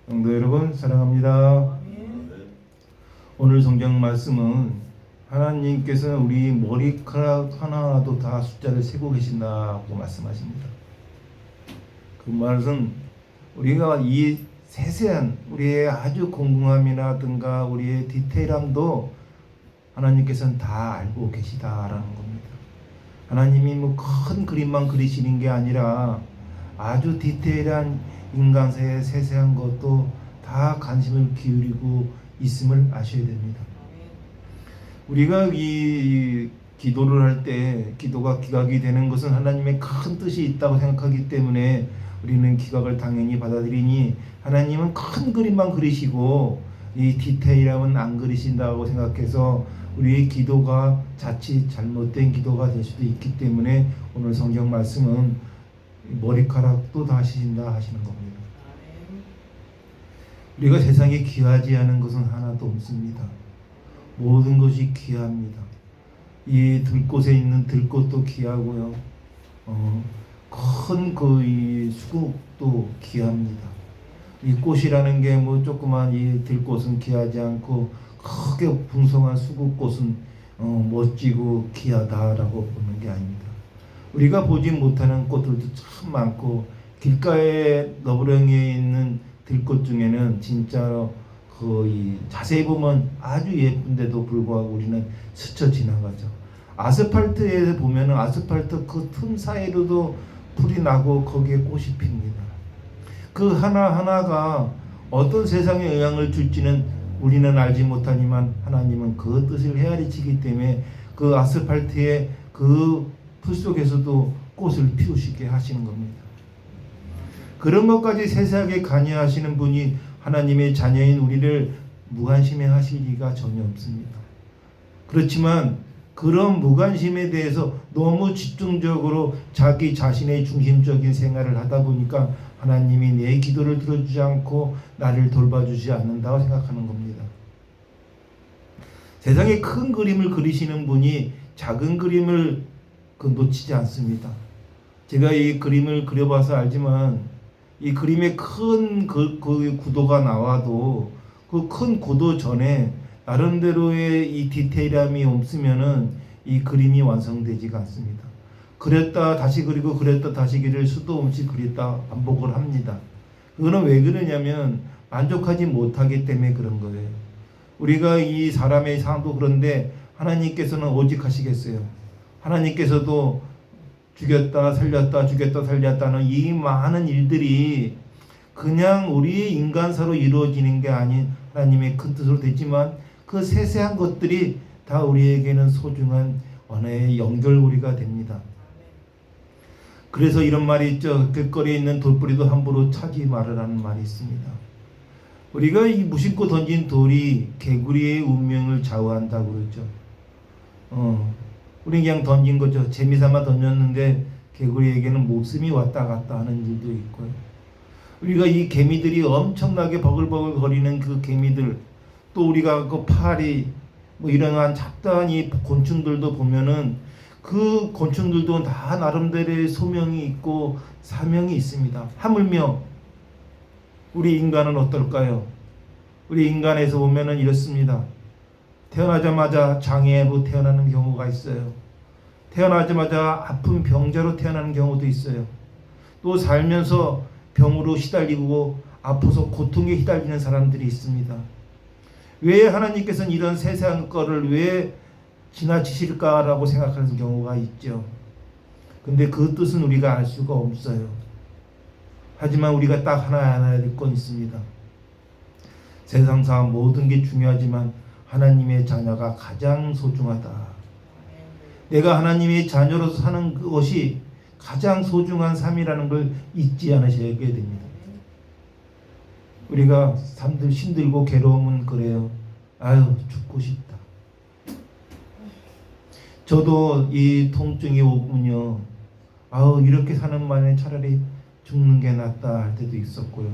성도 여러분 사랑합니다. 오늘 성경 말씀은 하나님께서는 우리 머리카락 하나하나도 다 숫자를 세고 계신다고 말씀하십니다. 그 말은 우리가 이 세세한 우리의 아주 공공함이라든가 우리의 디테일함도 하나님께서는 다 알고 계시다라는 겁니다. 하나님이 뭐 큰 그림만 그리시는 게 아니라 아주 디테일한 인간세의 세세한 것도 다 관심을 기울이고 있음을 아셔야 됩니다. 우리가 이 기도를 할 때 기도가 기각이 되는 것은 하나님의 큰 뜻이 있다고 생각하기 때문에 우리는 기각을 당연히 받아들이니 하나님은 큰 그림만 그리시고 이 디테일함은 안 그리신다고 생각해서 우리의 기도가 자칫 잘못된 기도가 될 수도 있기 때문에 오늘 성경 말씀은 머리카락도 다 하신다 하시는 겁니다. 우리가 세상에 귀하지 않은 것은 하나도 없습니다. 모든 것이 귀합니다. 이 들꽃에 있는 들꽃도 귀하고요. 큰 그 수국도 귀합니다. 이 꽃이라는 게 뭐 조그만 이 들꽃은 귀하지 않고 크게 풍성한 수국꽃은 멋지고 귀하다라고 보는 게 아닙니다. 우리가 보지 못하는 꽃들도 참 많고 길가에 너부렁이에 있는 들꽃 중에는 진짜로 거의 자세히 보면 아주 예쁜데도 불구하고 우리는 스쳐 지나가죠. 아스팔트에 보면은 아스팔트 그 틈 사이로도 풀이 나고 거기에 꽃이 핍니다. 그 하나하나가 어떤 세상에 영향을 줄지는 우리는 알지 못하지만 하나님은 그 뜻을 헤아리시기 때문에 그 아스팔트에 그 풀 속에서도 꽃을 피우시게 하시는 겁니다. 그런 것까지 세세하게 관여하시는 분이 하나님의 자녀인 우리를 무관심해 하실 리가 전혀 없습니다. 그렇지만 그런 무관심에 대해서 너무 집중적으로 자기 자신의 중심적인 생활을 하다 보니까 하나님이 내 기도를 들어주지 않고 나를 돌봐주지 않는다고 생각하는 겁니다. 세상에 큰 그림을 그리시는 분이 작은 그림을 놓치지 않습니다. 제가 이 그림을 그려봐서 알지만 이 그림에 큰 그 구도가 나와도 그 큰 구도 전에 나름대로의 이 디테일함이 없으면은 이 그림이 완성되지가 않습니다. 그렸다 다시 그리고 그렸다 다시 그릴 수도 없이 그렸다 반복을 합니다. 그거는 왜 그러냐면 만족하지 못하기 때문에 그런 거예요. 우리가 이 사람의 상도 그런데 하나님께서는 오직 하시겠어요? 하나님께서도 죽였다 살렸다 죽였다 살렸다는 이 많은 일들이 그냥 우리의 인간사로 이루어지는 게 아닌 하나님의 큰 뜻으로 되지만 그 세세한 것들이 다 우리에게는 소중한 언어의 연결고리가 됩니다. 그래서 이런 말이 있죠. 길거리에 있는 돌뿌리도 함부로 차지 말으라는 말이 있습니다. 우리가 이 무심코 던진 돌이 개구리의 운명을 좌우한다고 그러죠. 우리 그냥 던진 거죠. 재미삼아 던졌는데 개구리에게는 목숨이 왔다 갔다 하는 일도 있고요. 우리가 이 개미들이 엄청나게 버글버글 거리는 그 개미들, 또 우리가 그 파리 뭐 이러한 잡다한 이 곤충들도 보면은 그 곤충들도 다 나름대로의 소명이 있고 사명이 있습니다. 하물며 우리 인간은 어떨까요? 우리 인간에서 보면은 이렇습니다. 태어나자마자 장애로 태어나는 경우가 있어요. 태어나자마자 아픈 병자로 태어나는 경우도 있어요. 또 살면서 병으로 시달리고 아파서 고통에 시달리는 사람들이 있습니다. 왜 하나님께서는 이런 세세한 거를 왜 지나치실까라고 생각하는 경우가 있죠. 근데 그 뜻은 우리가 알 수가 없어요. 하지만 우리가 딱 하나 알아야 될 건 있습니다. 세상상 모든 게 중요하지만 하나님의 자녀가 가장 소중하다. 내가 하나님의 자녀로서 사는 것이 가장 소중한 삶이라는 걸 잊지 않으셔야 됩니다. 우리가 삶들 힘들고 괴로우면 그래요. 아유 죽고 싶다. 저도 이 통증이 오면요. 아우 이렇게 사는 만에 차라리 죽는 게 낫다 할 때도 있었고요.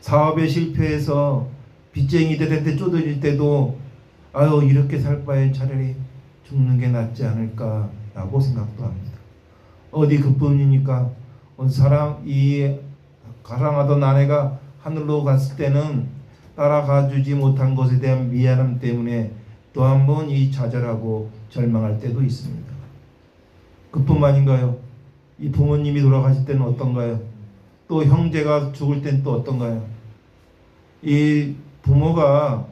사업에 실패해서 빚쟁이들한테 쪼들릴 때도 아유 이렇게 살 바엔 차라리 죽는 게 낫지 않을까라고 생각도 합니다. 어디 그뿐이니까 사랑 이 가랑하던 아내가 하늘로 갔을 때는 따라가 주지 못한 것에 대한 미안함 때문에 또 한 번 이 좌절하고 절망할 때도 있습니다. 그뿐만인가요? 이 부모님이 돌아가실 때는 어떤가요? 또 형제가 죽을 때는 또 어떤가요? 이 부모가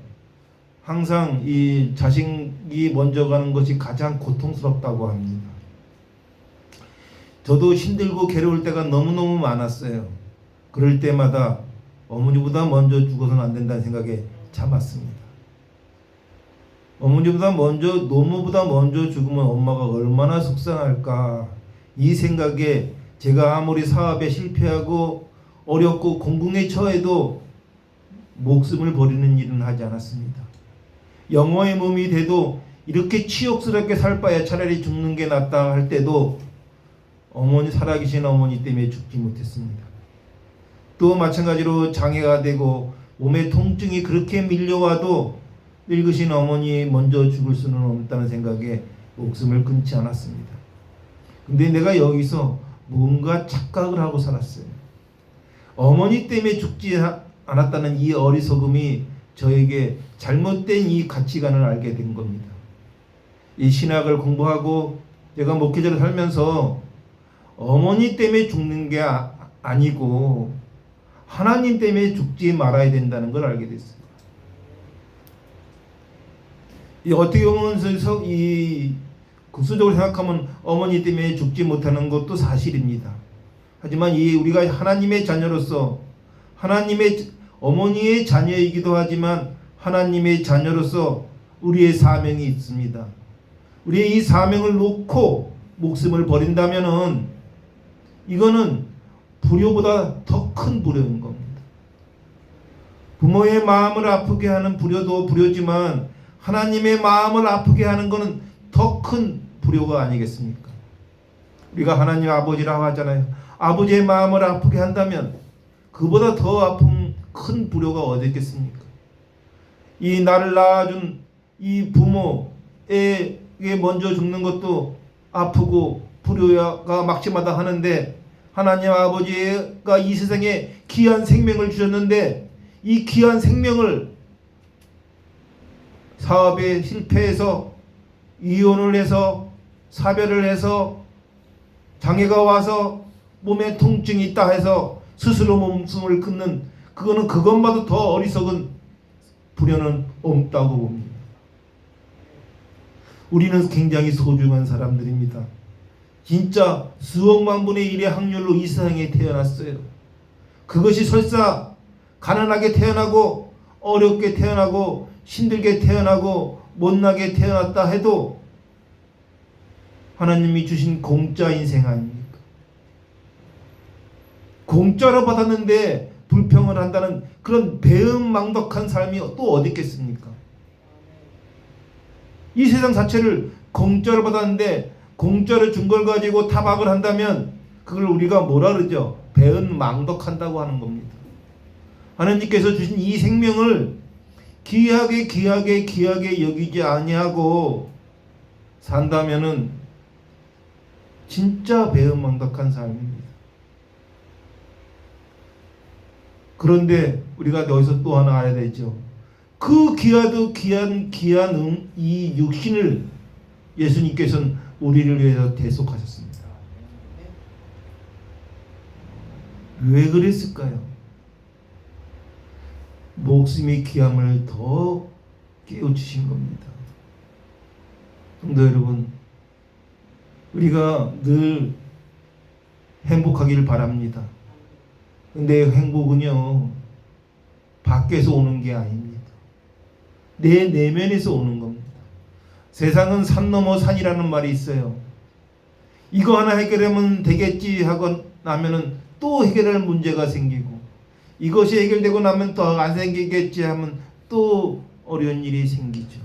항상 이 자식이 먼저 가는 것이 가장 고통스럽다고 합니다. 저도 힘들고 괴로울 때가 너무너무 많았어요. 그럴 때마다 어머니보다 먼저 죽어서는 안 된다는 생각에 참았습니다. 어머니보다 먼저, 노모보다 먼저 죽으면 엄마가 얼마나 속상할까, 이 생각에 제가 아무리 사업에 실패하고 어렵고 공궁에 처해도 목숨을 버리는 일은 하지 않았습니다. 영어의 몸이 돼도 이렇게 치욕스럽게 살 바에 차라리 죽는 게 낫다 할 때도 살아계신 어머니 때문에 죽지 못했습니다. 또 마찬가지로 장애가 되고 몸에 통증이 그렇게 밀려와도 늙으신 어머니 먼저 죽을 수는 없다는 생각에 목숨을 끊지 않았습니다. 근데 내가 여기서 뭔가 착각을 하고 살았어요. 어머니 때문에 죽지 않았다는 이 어리석음이 저에게 잘못된 이 가치관을 알게 된 겁니다. 이 신학을 공부하고 제가 목회자를 살면서 어머니 때문에 죽는 게 아니고 하나님 때문에 죽지 말아야 된다는 걸 알게 됐어요. 어떻게 보면 이 국수적으로 생각하면 어머니 때문에 죽지 못하는 것도 사실입니다. 하지만 우리가 하나님의 자녀로서 어머니의 자녀이기도 하지만 하나님의 자녀로서 우리의 사명이 있습니다. 우리의 이 사명을 놓고 목숨을 버린다면은 이거는 불효보다 더 큰 불효인 겁니다. 부모의 마음을 아프게 하는 불효도 불효지만 하나님의 마음을 아프게 하는 것은 더 큰 불효가 아니겠습니까? 우리가 하나님 아버지라고 하잖아요. 아버지의 마음을 아프게 한다면 그보다 더 아픈 큰 불효가 어디 있겠습니까? 이 나를 낳아준 이 부모에게 먼저 죽는 것도 아프고 불효가 막심하다 하는데 하나님 아버지가 이 세상에 귀한 생명을 주셨는데 이 귀한 생명을 사업에 실패해서 이혼을 해서 사별을 해서 장애가 와서 몸에 통증이 있다 해서 스스로 목숨을 끊는 그것마도 더 어리석은 불효는 없다고 봅니다. 우리는 굉장히 소중한 사람들입니다. 진짜 수억만 분의 1의 확률로 이 세상에 태어났어요. 그것이 설사 가난하게 태어나고 어렵게 태어나고 힘들게 태어나고 못나게 태어났다 해도 하나님이 주신 공짜 인생 아닙니까? 공짜로 받았는데 불평을 한다는 그런 배은망덕한 삶이 또 어디 있겠습니까? 이 세상 자체를 공짜로 받았는데 공짜로 준 걸 가지고 타박을 한다면 그걸 우리가 뭐라 그러죠? 배은망덕한다고 하는 겁니다. 하나님께서 주신 이 생명을 귀하게 여기지 아니하고 산다면은 진짜 배은망덕한 삶입니다. 그런데 우리가 여기서 또 하나 알아야 되죠. 그 귀한 이 육신을 예수님께서는 우리를 위해서 대속하셨습니다. 왜 그랬을까요? 목숨의 귀함을 더 깨우치신 겁니다. 성도 여러분, 우리가 늘 행복하기를 바랍니다. 근데 행복은요, 밖에서 오는 게 아닙니다. 내 내면에서 오는 겁니다. 세상은 산 넘어 산이라는 말이 있어요. 이거 하나 해결하면 되겠지 하고 나면은 또 해결할 문제가 생기고, 이것이 해결되고 나면 더 안 생기겠지 하면 또 어려운 일이 생기죠.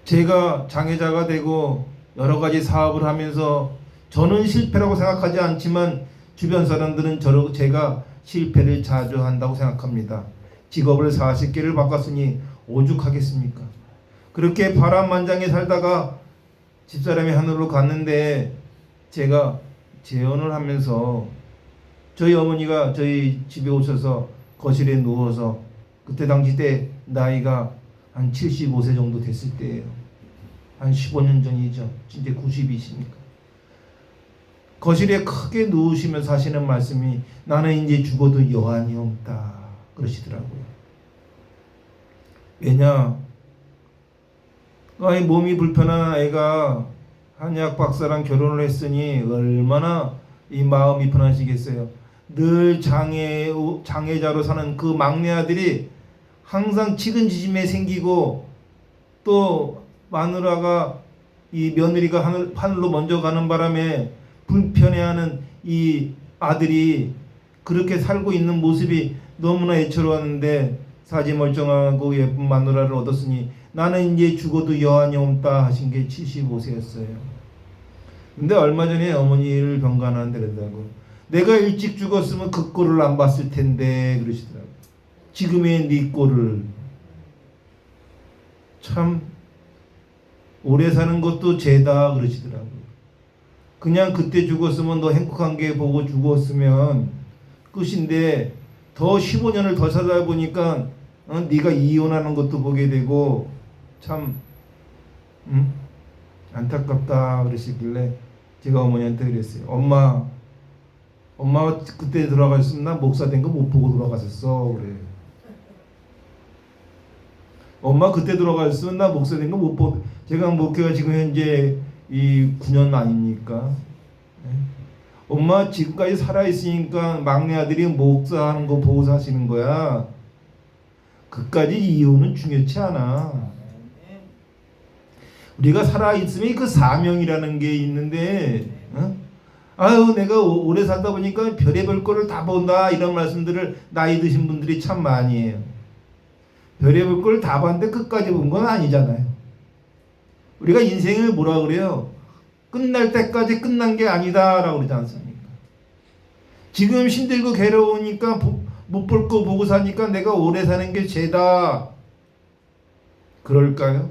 제가 장애자가 되고 여러 가지 사업을 하면서 저는 실패라고 생각하지 않지만 주변 사람들은 제가 실패를 자주 한다고 생각합니다. 직업을 40개를 바꿨으니 오죽하겠습니까? 그렇게 파란만장에 살다가 집사람이 하늘로 갔는데 제가 재혼을 하면서 저희 어머니가 저희 집에 오셔서 거실에 누워서 그때 당시 때 나이가 한 75세 정도 됐을 때예요. 한 15년 전이죠. 진짜 90이시니까. 거실에 크게 누우시면서 하시는 말씀이 나는 이제 죽어도 여한이 없다 그러시더라고요. 왜냐? 아이 몸이 불편한 아이가 한의학 박사랑 결혼을 했으니 얼마나 이 마음이 편하시겠어요. 늘 장애자로 사는 그 막내 아들이 항상 치근지짐에 생기고 또 마누라가 이 며느리가 하늘로 먼저 가는 바람에 불편해하는 이 아들이 그렇게 살고 있는 모습이 너무나 애처로웠는데 사지 멀쩡하고 예쁜 마누라를 얻었으니 나는 이제 죽어도 여한이 없다 하신 게 75세였어요. 근데 얼마 전에 어머니를 병간하는데 그러더라고. 내가 일찍 죽었으면 그 꼴을 안 봤을 텐데 그러시더라고. 지금의 네 꼴을. 참 오래 사는 것도 죄다 그러시더라고. 그냥 그때 죽었으면 너 행복한 게 보고 죽었으면 끝인데 더 15년을 더 살다 보니까 네가 이혼하는 것도 보게 되고 참 안타깝다 그러시길래 제가 어머니한테 그랬어요. 엄마 그때 돌아갔으면 나 목사 된 거 못 보고 돌아갔었어 그래. 엄마 그때 돌아갔으면 나 목사 된 거 못 보고. 제가 목회가 지금 현재 이 9년 아닙니까? 엄마 지금까지 살아있으니까 막내 아들이 목사하는 거 보고 사시는 거야. 그까지 이유는 중요치 않아. 우리가 살아있으면 그 사명이라는 게 있는데 아유 내가 오래 살다 보니까 별의별 거를 다 본다 이런 말씀들을 나이 드신 분들이 참 많이 해요. 별의별 걸 다 봤는데 끝까지 본 건 아니잖아요. 우리가 인생을 뭐라 그래요? 끝날 때까지 끝난 게 아니다 라고 그러지 않습니까? 지금 힘들고 괴로우니까 못 볼 거 보고 사니까 내가 오래 사는 게 죄다 그럴까요?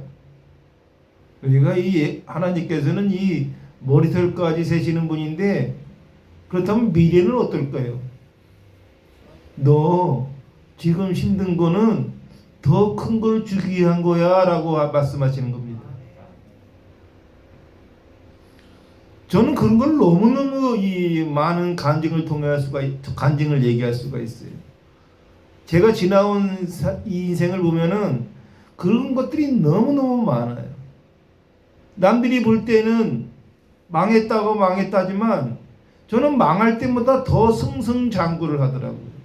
우리가 이 하나님께서는 이 머리털까지 세시는 분인데 그렇다면 미래는 어떨까요? 너 지금 힘든 거는 더 큰 걸 주기 위한 거야 라고 말씀하시는 겁니다. 저는 그런 걸 너무너무 이 많은 간증을 간증을 얘기할 수가 있어요. 제가 지나온 이 인생을 보면은 그런 것들이 너무너무 많아요. 남들이 볼 때는 망했다지만 저는 망할 때보다 더 승승장구를 하더라고요.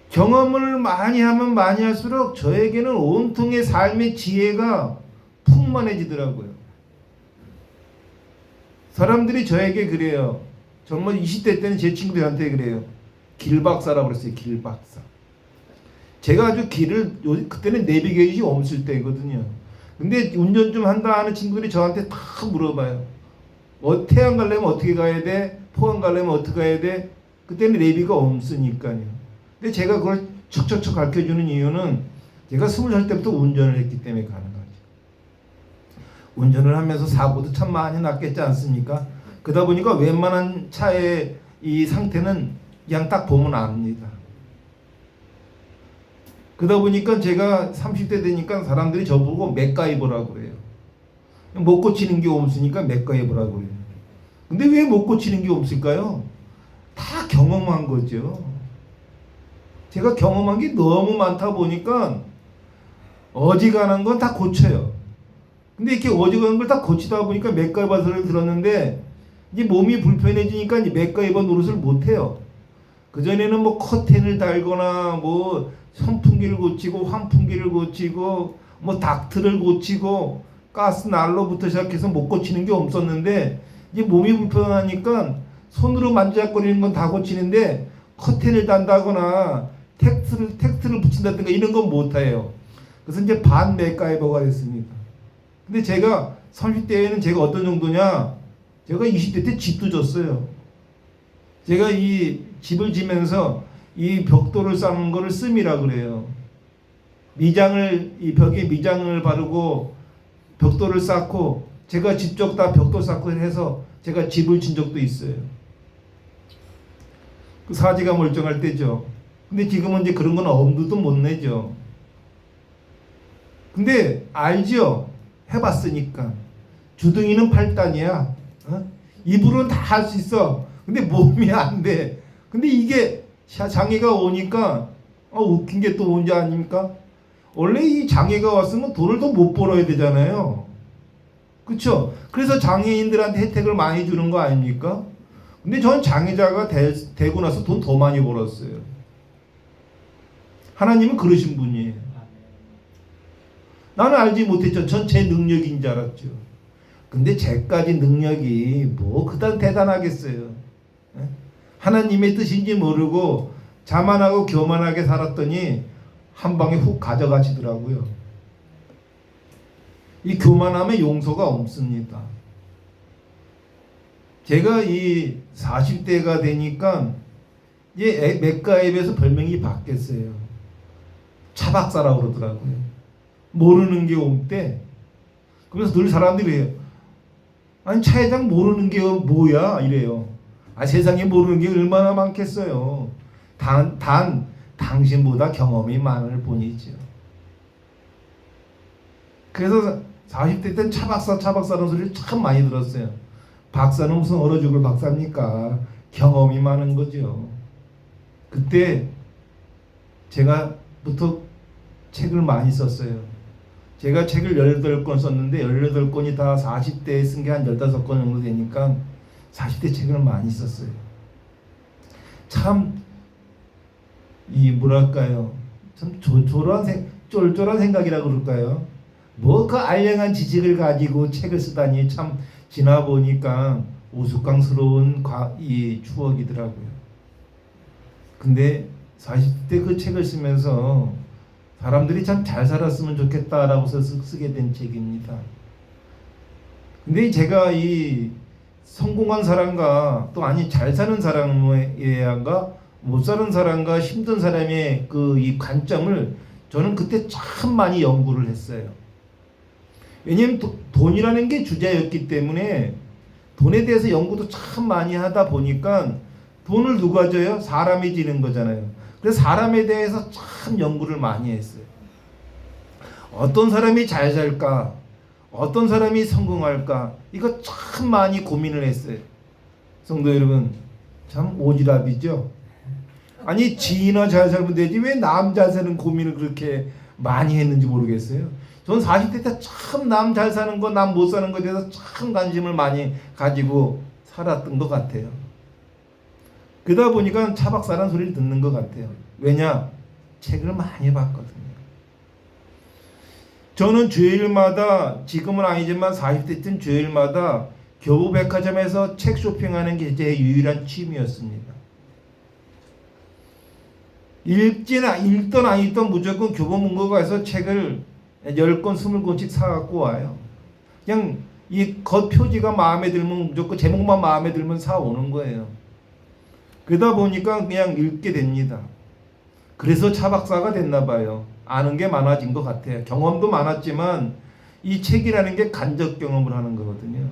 경험을 많이 하면 많이 할수록 저에게는 온통의 삶의 지혜가 풍만해지더라고요. 사람들이 저에게 그래요. 정말 20대 때는 제 친구들한테 그래요. 길박사라고 그랬어요. 길박사. 제가 아주 그때는 내비게이션이 없을 때거든요. 근데 운전 좀 한다 하는 친구들이 저한테 다 물어봐요. 태안 가려면 어떻게 가야 돼? 포항 가려면 어떻게 가야 돼? 그때는 내비가 없으니까요. 근데 제가 그걸 척척척 가르쳐주는 이유는 제가 20살 때부터 운전을 했기 때문에 가능하죠. 운전을 하면서 사고도 참 많이 났겠지 않습니까? 그러다 보니까 웬만한 차의 이 상태는 그냥 딱 보면 압니다. 그러다 보니까 제가 30대 되니까 사람들이 저보고 맥가이버라고 그래요. 못 고치는 게 없으니까 맥가이버라고 그래요. 근데 왜 못 고치는 게 없을까요? 다 경험한 거죠. 제가 경험한 게 너무 많다 보니까 어지간한 건 다 고쳐요. 근데 이렇게 어지간한 걸 다 고치다 보니까 맥가이버 소리를 들었는데 이제 몸이 불편해지니까 이제 맥가이버 노릇을 못 해요. 그전에는 뭐 커튼을 달거나 뭐 선풍기를 고치고 환풍기를 고치고 뭐 닥트를 고치고 가스 난로부터 시작해서 못 고치는 게 없었는데 이제 몸이 불편하니까 손으로 만지작거리는 건 다 고치는데 커튼을 단다거나 텍스트를 붙인다든가 이런 건 못해요. 그래서 이제 반 맥가이버가 됐습니다. 근데 제가 30대에는 제가 어떤 정도냐, 제가 20대 때 집도 졌어요. 제가 이 집을 지면서 이 벽돌을 쌓는 거를 씀이라 그래요. 이 벽에 미장을 바르고 벽돌을 쌓고 제가 직접 다 벽돌 쌓고 해서 제가 집을 진 적도 있어요. 그 사지가 멀쩡할 때죠. 근데 지금은 이제 그런 건 엄두도 못 내죠. 근데 알죠? 해봤으니까. 주둥이는 8단이야. 입으로는 다 할 수 있어. 근데 몸이 안 돼. 근데 이게 장애가 오니까 웃긴 게 또 뭔지 아닙니까? 원래 이 장애가 왔으면 돈을 더 못 벌어야 되잖아요. 그렇죠? 그래서 장애인들한테 혜택을 많이 주는 거 아닙니까? 근데 전 장애자가 되고 나서 돈 더 많이 벌었어요. 하나님은 그러신 분이에요. 나는 알지 못했죠. 전 제 능력인 줄 알았죠. 근데 제까지 능력이 뭐 그다음 대단하겠어요. 하나님의 뜻인지 모르고 자만하고 교만하게 살았더니 한 방에 훅 가져가시더라고요. 이 교만함에 용서가 없습니다. 제가 이 40대가 되니까 이제 맥가입에서 별명이 바뀌었어요. 차박사라고 그러더라고요. 모르는 게 없대. 그래서 늘 사람들이 해요. 아니 차회장 모르는 게 뭐야 이래요. 세상에 모르는 게 얼마나 많겠어요. 단 당신보다 경험이 많을 뿐이죠. 그래서 40대 때는 차박사라는 소리를 참 많이 들었어요. 박사는 무슨 얼어 죽을 박사입니까? 경험이 많은 거죠. 그때 제가부터 책을 많이 썼어요. 제가 책을 18권 썼는데 18권이 다 40대에 쓴 게 한 15권 정도 되니까 40대 책을 많이 썼어요. 참 뭐랄까요? 참 쫄쫄한 생각이라고 그럴까요? 뭐 그 알량한 지식을 가지고 책을 쓰다니 참 지나 보니까 우스꽝스러운 이 추억이더라고요. 근데 40대 그 책을 쓰면서 사람들이 참 잘 살았으면 좋겠다라고 쓰게 된 책입니다. 근데 제가 이 성공한 사람과 또 아니 잘 사는 사람과 못 사는 사람과 힘든 사람의 그 이 관점을 저는 그때 참 많이 연구를 했어요. 왜냐하면 돈이라는 게 주제였기 때문에 돈에 대해서 연구도 참 많이 하다 보니까 돈을 누가 줘요? 사람이 지는 거잖아요. 그래서 사람에 대해서 참 연구를 많이 했어요. 어떤 사람이 잘 살까? 어떤 사람이 성공할까? 이거 참 많이 고민을 했어요. 성도 여러분, 참 오지랖이죠? 아니 지나 잘 살면 되지 왜 남 잘 사는 고민을 그렇게 많이 했는지 모르겠어요. 전 40대 때 참 남 잘 사는 거, 남 못 사는 거에 대해서 참 관심을 많이 가지고 살았던 것 같아요. 그러다 보니까 차박사라는 소리를 듣는 것 같아요. 왜냐? 책을 많이 봤거든요. 저는 주일마다, 지금은 아니지만 40대 때는 주일마다 교보백화점에서 책 쇼핑하는 게 제 유일한 취미였습니다. 읽던 안 읽던 무조건 교보문고가에서 책을 10권, 20권씩 사갖고 와요. 그냥 이 겉표지가 마음에 들면 무조건 제목만 마음에 들면 사오는 거예요. 그러다 보니까 그냥 읽게 됩니다. 그래서 차박사가 됐나 봐요. 아는 게 많아진 것 같아요. 경험도 많았지만 이 책이라는 게 간접 경험을 하는 거거든요.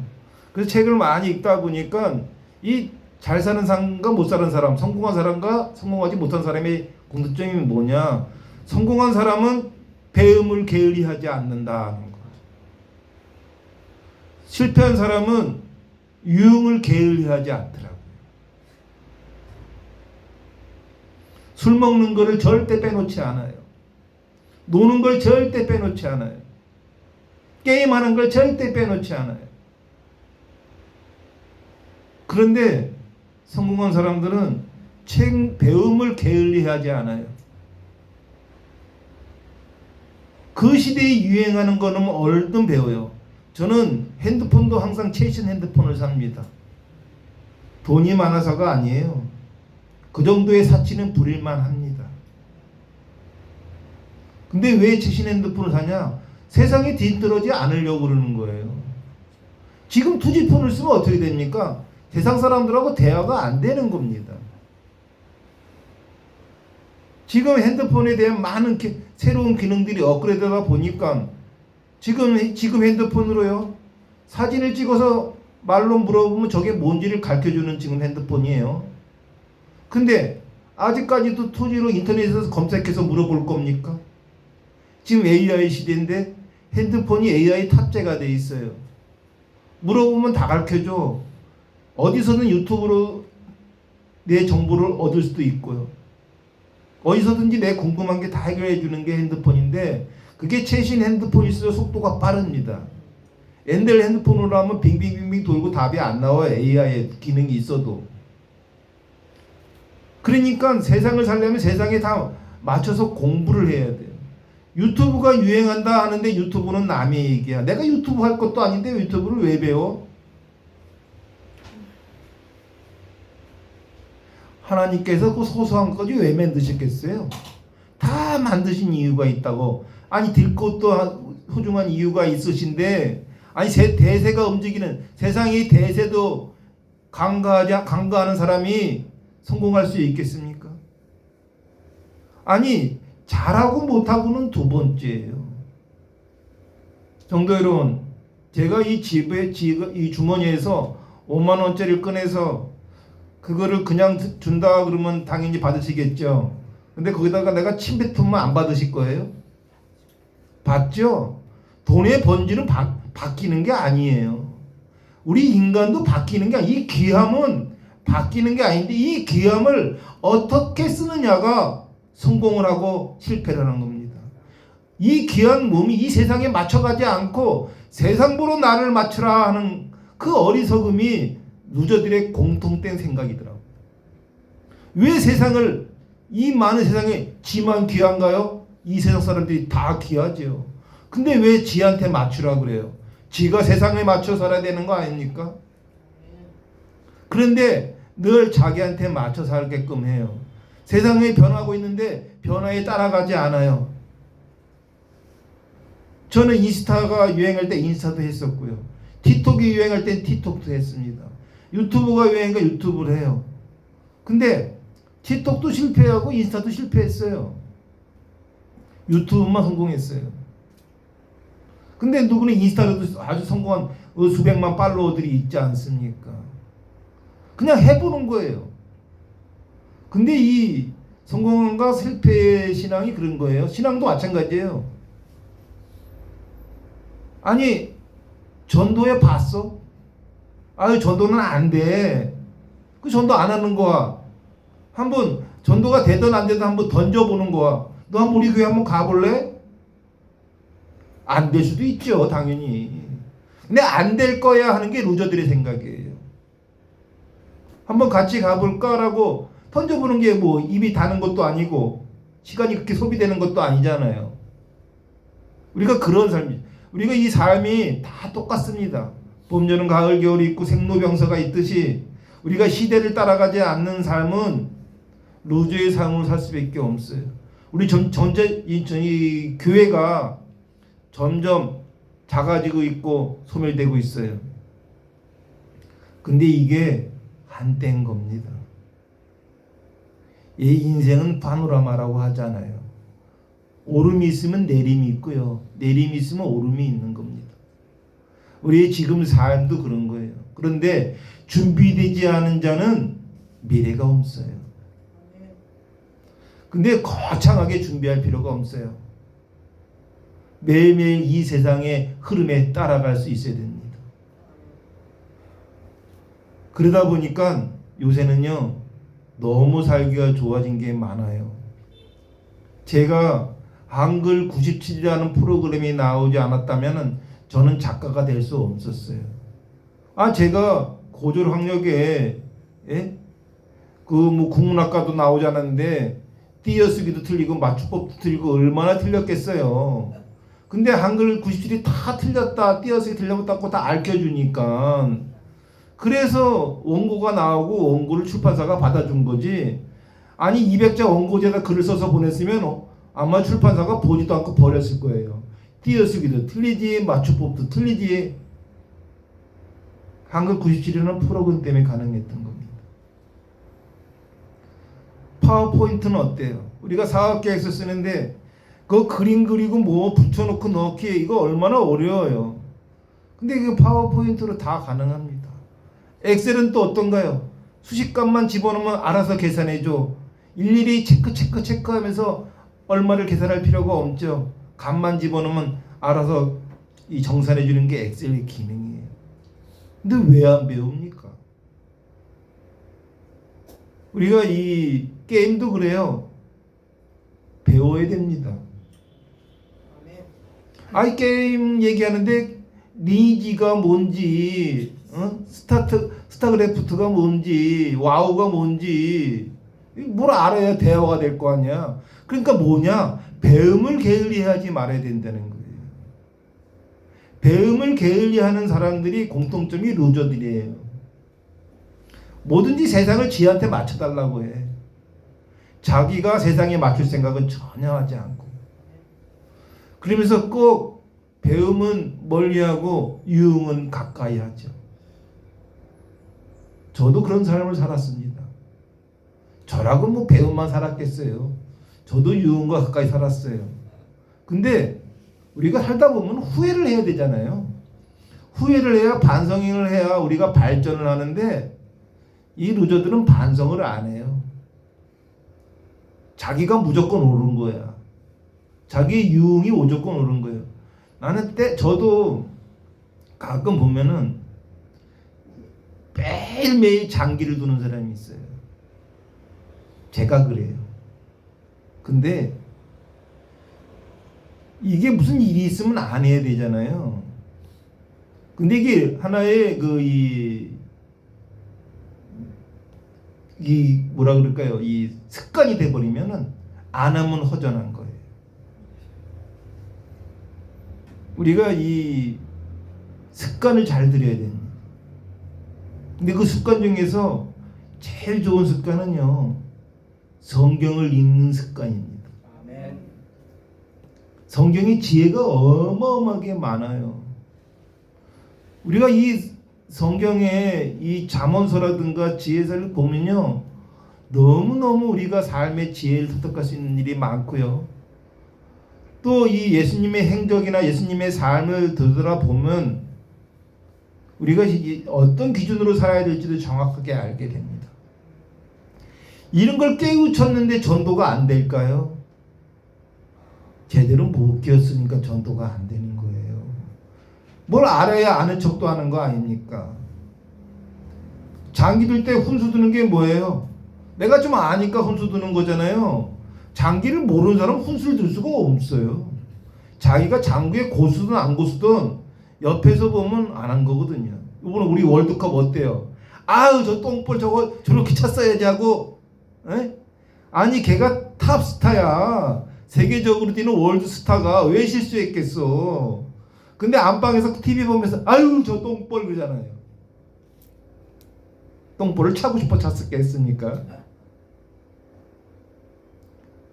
그래서 책을 많이 읽다 보니까 이 잘 사는 사람과 못 사는 사람, 성공한 사람과 성공하지 못한 사람의 공통점이 뭐냐? 성공한 사람은 배움을 게을리하지 않는다는 거. 실패한 사람은 유흥을 게을리하지 않더라고요. 술 먹는 거를 절대 빼놓지 않아요. 노는 걸 절대 빼놓지 않아요. 게임하는 걸 절대 빼놓지 않아요. 그런데 성공한 사람들은 배움을 게을리하지 않아요. 그 시대에 유행하는 거는 얼른 배워요. 저는 핸드폰도 항상 최신 핸드폰을 삽니다. 돈이 많아서가 아니에요. 그 정도의 사치는 부릴만 합니다. 근데 왜 최신 핸드폰을 사냐? 세상에 뒤떨어지지 않으려고 그러는 거예요. 지금 투지폰을 쓰면 어떻게 됩니까? 세상 사람들하고 대화가 안 되는 겁니다. 지금 핸드폰에 대한 많은 새로운 기능들이 업그레이드하다 보니까 지금 핸드폰으로요. 사진을 찍어서 말로 물어보면 저게 뭔지를 가르쳐주는 지금 핸드폰이에요. 근데 아직까지도 토지로 인터넷에서 검색해서 물어볼 겁니까? 지금 AI 시대인데 핸드폰이 AI 탑재가 돼 있어요. 물어보면 다 가르쳐줘. 어디서든 유튜브로 내 정보를 얻을 수도 있고요. 어디서든지 내 궁금한 게 다 해결해 주는 게 핸드폰인데 그게 최신 핸드폰일수록 속도가 빠릅니다. 옛날 핸드폰으로 하면 빙빙빙빙 돌고 답이 안 나와요. AI의 기능이 있어도. 그러니까 세상을 살려면 세상에 다 맞춰서 공부를 해야 돼요. 유튜브가 유행한다 하는데 유튜브는 남의 얘기야. 내가 유튜브 할 것도 아닌데 유튜브를 왜 배워? 하나님께서 그 소소한 것까지 왜 만드셨겠어요? 다 만드신 이유가 있다고. 아니 들 것도 소중한 이유가 있으신데 아니 대세가 움직이는 세상의 대세도 간과하는 사람이 성공할 수 있겠습니까? 아니 잘하고 못하고는 두 번째예요. 성도 여러분, 제가 이 이 주머니에서 5만 원짜리를 꺼내서 그거를 그냥 준다 그러면 당연히 받으시겠죠. 근데 거기다가 내가 침 뱉으면 안 받으실 거예요? 받죠? 돈의 본질은 바뀌는 게 아니에요. 우리 인간도 바뀌는 게 아니에요. 이 귀함은 바뀌는 게 아닌데 이 귀함을 어떻게 쓰느냐가 성공을 하고 실패를 하는 겁니다. 이 귀한 몸이 이 세상에 맞춰가지 않고 세상 보러 나를 맞추라 하는 그 어리석음이 루저들의 공통된 생각이더라고요. 왜 세상을 이 많은 세상에 지만 귀한가요? 이 세상 사람들이 다 귀하죠. 근데 왜 지한테 맞추라 그래요? 지가 세상에 맞춰 살아야 되는 거 아닙니까? 그런데 늘 자기한테 맞춰 살게끔 해요. 세상이 변하고 있는데 변화에 따라가지 않아요. 저는 인스타가 유행할 때 인스타도 했었고요. 틱톡이 유행할 때 틱톡도 했습니다. 유튜브가 유행할 때 유튜브를 해요. 근데 틱톡도 실패하고 인스타도 실패했어요. 유튜브만 성공했어요. 근데 누구는 인스타로도 아주 성공한 수백만 팔로워들이 있지 않습니까? 그냥 해보는 거예요. 근데 이 성공과 실패의 신앙이 그런 거예요. 신앙도 마찬가지예요. 아니 전도해 봤어? 아유 전도는 안 돼. 그 전도 안 하는 거야. 한번 전도가 되든 안 되든 한번 던져보는 거야. 너 한번 우리 교회 한번 가볼래? 안 될 수도 있죠, 당연히. 근데 안 될 거야 하는 게 루저들의 생각이에요. 한번 같이 가볼까라고 던져보는 게 뭐 입이 다는 것도 아니고 시간이 그렇게 소비되는 것도 아니잖아요. 우리가 그런 삶이, 우리가 이 삶이 다 똑같습니다. 봄, 여름, 가을, 겨울이 있고 생로병사가 있듯이 우리가 시대를 따라가지 않는 삶은 루저의 삶을 살 수밖에 없어요. 우리 이 교회가 점점 작아지고 있고 소멸되고 있어요. 근데 이게 한때인 겁니다. 이 인생은 파노라마라고 하잖아요. 오름이 있으면 내림이 있고요. 내림이 있으면 오름이 있는 겁니다. 우리의 지금 삶도 그런 거예요. 그런데 준비되지 않은 자는 미래가 없어요. 근데 거창하게 준비할 필요가 없어요. 매일매일 이 세상의 흐름에 따라갈 수 있어야 됩니다. 그러다 보니까 요새는요 너무 살기가 좋아진 게 많아요. 제가 한글 97이라는 프로그램이 나오지 않았다면 저는 작가가 될 수 없었어요. 제가 고졸 학력에 그 뭐 국문학과도 나오지 않았는데 띄어쓰기도 틀리고 맞춤법도 틀리고 얼마나 틀렸겠어요. 근데 한글 97이 다 틀렸다, 띄어쓰기 틀렸다고 다 알려주니까 그래서 원고가 나오고 원고를 출판사가 받아준 거지. 아니 200자 원고지에다 글을 써서 보냈으면 아마 출판사가 보지도 않고 버렸을 거예요. 띄어쓰기도 틀리지, 맞춤법도 틀리지. 한글 97이라는 프로그램 때문에 가능했던 겁니다. 파워포인트는 어때요? 우리가 사업계획서 쓰는데 그 그림 그리고 뭐 붙여놓고 넣기 이거 얼마나 어려워요. 근데 그 파워포인트로 다 가능합니다. 엑셀은 또 어떤가요? 수식값만 집어넣으면 알아서 계산해줘. 일일이 체크하면서 얼마를 계산할 필요가 없죠. 값만 집어넣으면 알아서 이 정산해 주는 게 엑셀의 기능이에요. 근데 왜 안 배웁니까? 우리가 이 게임도 그래요. 배워야 됩니다. 아이 게임 얘기하는데 리니지가 뭔지, 스타크래프트가 뭔지, 와우가 뭔지 뭘 알아야 대화가 될 거 아니야. 그러니까 뭐냐? 배움을 게을리하지 말아야 된다는 거예요. 배움을 게을리하는 사람들이 공통점이 루저들이에요. 뭐든지 세상을 지한테 맞춰달라고 해. 자기가 세상에 맞출 생각은 전혀 하지 않고. 그러면서 꼭 배움은 멀리하고 유흥은 가까이 하죠. 저도 그런 삶을 살았습니다. 저라고 뭐 배움만 살았겠어요. 저도 유흥과 가까이 살았어요. 근데 우리가 살다 보면 후회를 해야 되잖아요. 후회를 해야 반성을 해야 우리가 발전을 하는데 이 루저들은 반성을 안 해요. 자기가 무조건 옳은 거야. 자기 유흥이 무조건 옳은 거예요. 저도 가끔 보면은 매일매일 장기를 두는 사람이 있어요. 제가 그래요. 근데 이게 무슨 일이 있으면 안 해야 되잖아요. 근데 이게 하나의 이 뭐라 그럴까요? 이 습관이 돼버리면은 안 하면 허전한 거예요. 우리가 이 습관을 잘 들여야 됩니다. 근데 그 습관 중에서 제일 좋은 습관은요, 성경을 읽는 습관입니다. 성경의 지혜가 어마어마하게 많아요. 우리가 이 성경의 이 잠언서라든가 지혜서를 보면요, 너무너무 우리가 삶의 지혜를 습득할 수 있는 일이 많고요. 또 이 예수님의 행적이나 예수님의 삶을 되돌아보면 우리가 어떤 기준으로 살아야 될지도 정확하게 알게 됩니다. 이런 걸 깨우쳤는데 전도가 안 될까요? 제대로 못 키웠으니까 전도가 안 되는 거예요. 뭘 알아야 아는 척도 하는 거 아닙니까? 장기 들 때 훈수 두는 게 뭐예요? 내가 좀 아니까 훈수 두는 거잖아요. 장기를 모르는 사람은 훈수를 들 수가 없어요. 자기가 장구의 고수든 안 고수든 옆에서 보면 안 한 거거든요. 이번에 우리 월드컵 어때요? 아유, 저 똥볼 저거 저렇게 찼어야지 하고, 에? 아니 걔가 탑스타야. 세계적으로 뛰는 월드스타가 왜 실수했겠어? 근데 안방에서 TV 보면서 아유, 저 똥볼 그러잖아요. 똥볼을 차고 싶어 찼겠습니까?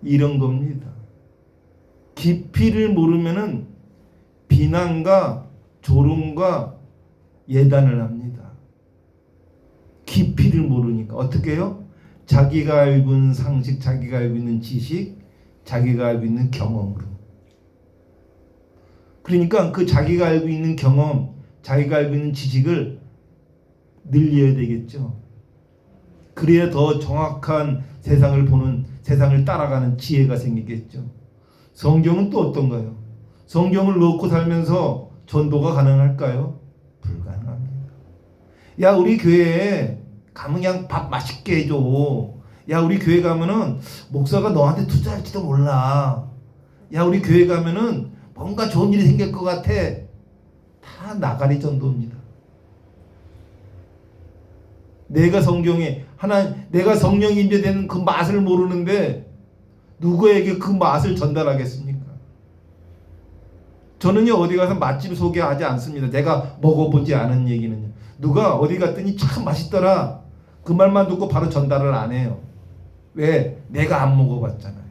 이런 겁니다. 깊이를 모르면은 비난과 조롱과 예단을 합니다. 깊이를 모르니까 어떻게 해요? 자기가 알고 있는 상식, 자기가 알고 있는 지식, 자기가 알고 있는 경험으로. 그러니까 그 자기가 알고 있는 경험, 자기가 알고 있는 지식을 늘려야 되겠죠. 그래야 더 정확한 세상을 보는, 세상을 따라가는 지혜가 생기겠죠. 성경은 또 어떤가요? 성경을 놓고 살면서 전도가 가능할까요? 불가능합니다. 야, 우리 교회에 가면 그냥 밥 맛있게 해줘. 야, 우리 교회 가면은 목사가 너한테 투자할지도 몰라. 야, 우리 교회 가면은 뭔가 좋은 일이 생길 것 같아. 다 나가리 전도입니다. 내가 성경에 내가 성령 임재되는 그 맛을 모르는데 누구에게 그 맛을 전달하겠습니까? 저는요, 어디 가서 맛집 소개하지 않습니다. 내가 먹어보지 않은 얘기는요. 누가 어디 갔더니 참 맛있더라, 그 말만 듣고 바로 전달을 안 해요. 왜? 내가 안 먹어봤잖아요.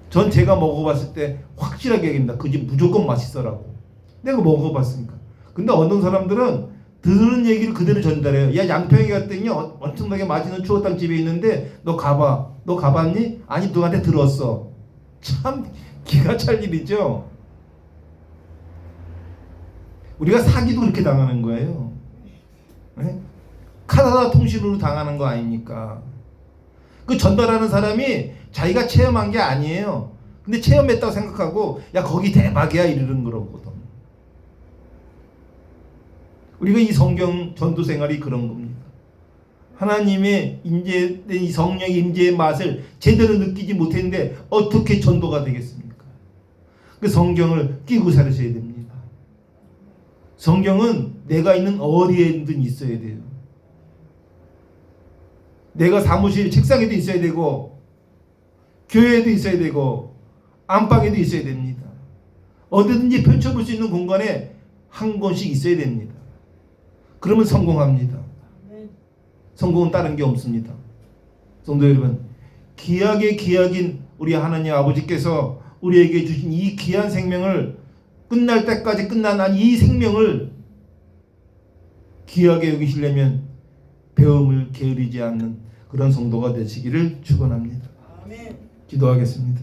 전 제가 먹어봤을 때 확실하게 얘기합니다. 그 집 무조건 맛있어라고. 내가 먹어봤으니까. 근데 어떤 사람들은 듣는 얘기를 그대로 전달해요. 야, 양평에 갔더니 엄청나게 맛있는 추어탕 집이 있는데 너 가봐. 너 가봤니? 아니, 누구한테 들었어. 참 기가 찰 일이죠. 우리가 사기도 그렇게 당하는 거예요. 네? 카나다 통신으로 당하는 거 아닙니까? 그 전달하는 사람이 자기가 체험한 게 아니에요. 근데 체험했다고 생각하고 야 거기 대박이야 이러는 거거든. 우리가 이 성경 전도 생활이 그런 겁니다. 하나님의 인재, 이 성령의 인재의 맛을 제대로 느끼지 못했는데 어떻게 전도가 되겠습니까? 그 성경을 끼고 살으셔야 됩니다. 성경은 내가 있는 어디에든 있어야 돼요. 내가 사무실 책상에도 있어야 되고 교회에도 있어야 되고 안방에도 있어야 됩니다. 어디든지 펼쳐볼 수 있는 공간에 한 권씩 있어야 됩니다. 그러면 성공합니다. 성공은 다른 게 없습니다. 성도 여러분, 귀하게 귀하긴 우리 하나님 아버지께서 우리에게 주신 이 귀한 생명을 끝날 때까지 끝난 이 생명을 귀하게 여기시려면 배움을 게으르지 않는 그런 성도가 되시기를 축원합니다. 기도하겠습니다.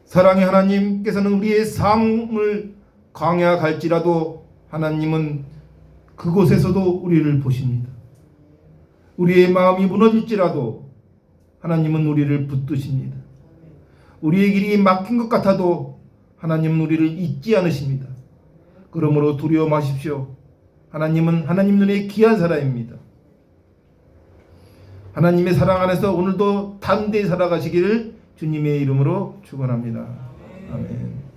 사랑의 하나님께서는 우리의 삶을 광야 갈지라도 하나님은 그곳에서도 우리를 보십니다. 우리의 마음이 무너질지라도 하나님은 우리를 붙드십니다. 우리의 길이 막힌 것 같아도 하나님은 우리를 잊지 않으십니다. 그러므로 두려워 마십시오. 하나님은 하나님 눈에 귀한 사람입니다. 하나님의 사랑 안에서 오늘도 담대히 살아가시기를 주님의 이름으로 축원합니다. 아멘.